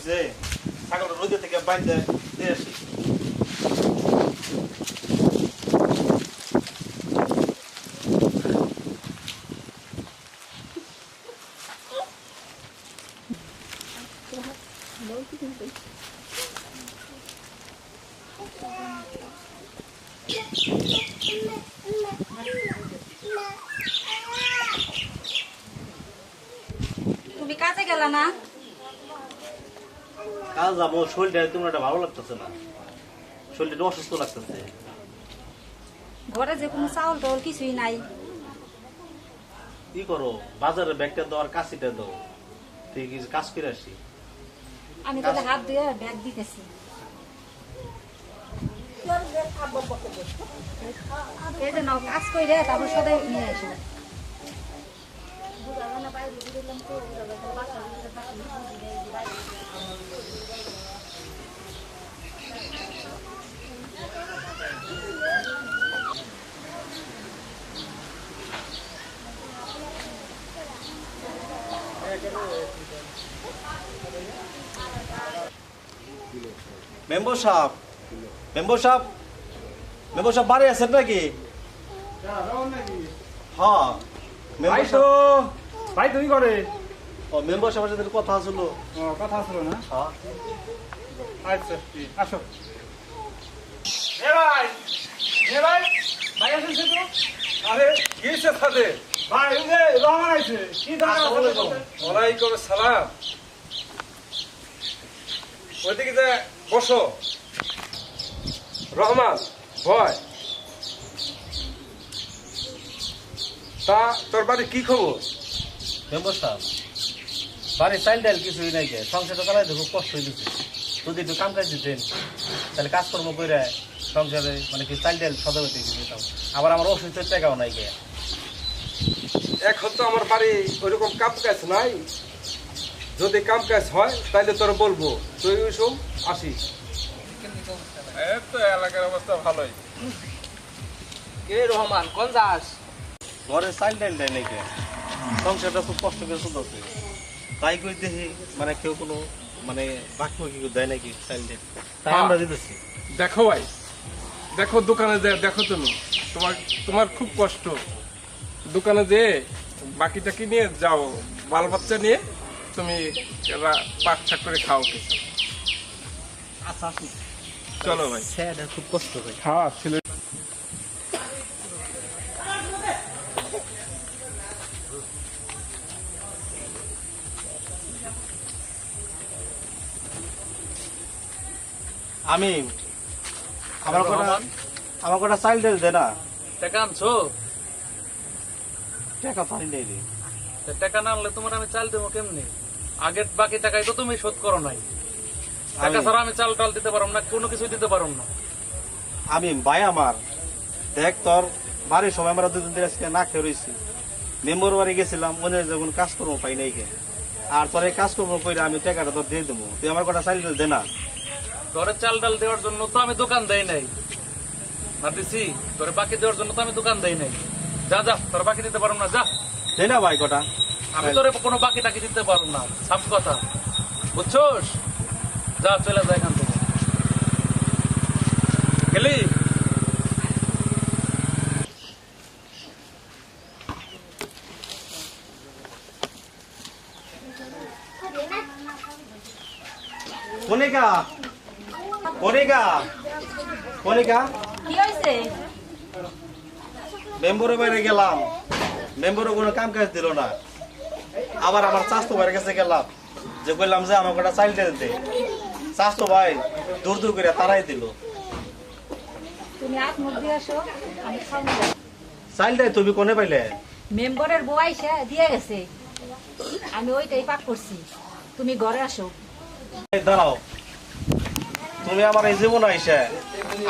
লাগছে ছাগল রোদে থেকে বাইরে দিয়ে আসি তুমি কাজে গেলা না? কাল যাবো শরীরটা তোমার একটা ভালো লাগতেছে না শরীরটা অসুস্থ লাগতেছে ঘরে যে কোনো চাউল টাউল কিছুই নাই। কি করো বাজারে ব্যাগটা দাও আর কাশিটা দাও ঠিক আছে কাজ করে আসি আমি তাহলে হাত দিয়ে ব্যাগ দিতেছি। এই যে নাও কাজ করে তারপর সদাই নিয়ে আসো। মেম্বার সাহেব মেম্বার সাহেব মেম্বার সাহেব বাড়ি আছেন নাকি হ্যাঁ মেম্বার সাহেব ভাই তুমি করে ও মেম্বার সাহেবের সাথে কথা আসলো কথা ছিল না হ্যাঁ আচ্ছা আসো ভাই ভাই ভাই আসেছে তো আরে কিসে থাকে ভাই এই যে রহমান আইছে কি দাঁড়া ওয়ালাইকুম আসসালাম ওইদিকে যে বসো রহমান ভয় তা তোর বাড়ি কি খবর মেম্বার সাহেব বাড়ির চাইল ডাইল কিছুই নাই গে সংসারটা চালাইতে খুব কষ্ট হয়ে দিচ্ছে যদি একটু কাম কাজ দিতেন তাহলে কাজকর্ম করে সংসারে মানে কি চাইল ডাইল সদা হইতে দিতাম আবার আমার অসুস্থের টাকাও নাই গে এখন তো আমার বাড়ি ওইরকম কাম কাজ নাই যদি কাম কাজ হয় তাহলে তোর বলবো তুই ওই সব আসিস এই তো এলাকার অবস্থা ভালোই কে রহমান কোন যাস? ঘরে চাইল ডাইল দেয় নাই গে সংসারটা খুব কষ্ট করে চলতেছে তাই কই দেখি মানে কেউ কোনো মানে বাকি কি দেয় নাকি চাইল ডাইল তাই আমরা দিতেছি দেখো ভাই দেখো দোকানে যে দেখো তুমি তোমার তোমার খুব কষ্ট দোকানে যে বাকিটা কি নিয়ে যাও বাল বাচ্চা নিয়ে তুমি পাক ছাক করে খাও কিছু আচ্ছা আসি চলো ভাই স্যার খুব কষ্ট হয় হ্যাঁ ছিল আমি আমার কটা চাইল ডাইল দে না টাকা আনছো? টাকা পারি নাই রে তা টাকা না আনলে তোমার আমি চাল দেবো কেমনি? আগের বাকি টাকাই তো তুমি শোধ করো নাই। টাকা ছাড়া আমি চাল টাল দিতে পারবো না, কোনো কিছু দিতে পারবো না। আমি ভাই আমার দেখ তোর বাড়ির সময় আমরা দুদিন ধরে আজকে না খেয়ে রয়েছি মেম্বর বাড়ি গেছিলাম মনে যখন কাজকর্ম পাই নাই কে আর তোর এই কাজকর্ম করে আমি টাকাটা তোর দিয়ে দেবো তুই আমার কটা চাইল দে না ঘরে চাল ডাল দেওয়ার জন্য তো আমি দোকান দেই নাই না দিছি, তোরে বাকি দেওয়ার জন্য তো আমি দোকান দেই নাই। যা যা, তোর বাকি দিতে পারবো না, যা। দে না ভাই কটা আমি তোরে কোনো বাকি টাকি দিতে পারবো না, সাফ কথা বুঝছোস? যা চলে যা এখান থেকে। গেলি? কনিকা কনিকা কনিকা কি হয়েছে? মেম্বরের বাইরে গেলাম মেম্বরও কোনো কাম কাজ দিল না আবার আমার স্বাস্থ্য ভাইয়ের কাছে গেলাম যে বললাম যে আমার কটা চাইল দিতে স্বাস্থ্য ভাই দূর দূর করে তারাই দিল তুমি হাত মুখ দিয়ে আসো, আমি খাবো। চাইল দেয় তুমি কোনে পাইলে মেম্বারের বউ আইসা দিয়ে গেছে, আমি ওইটাই পাক করছি। তুমি ঘরে আসো। এই দাঁড়াও তুমি আমার এই জীবন আইসা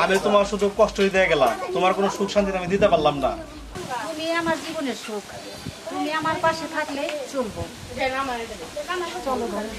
আমি তোমার শুধু কষ্ট দিয়ে গেলাম তোমার কোনো সুখ শান্তি আমি দিতে পারলাম না তুমি আমার জীবনের সুখ, তুমি আমার পাশে থাকলে চলবো। চলো ঘরে।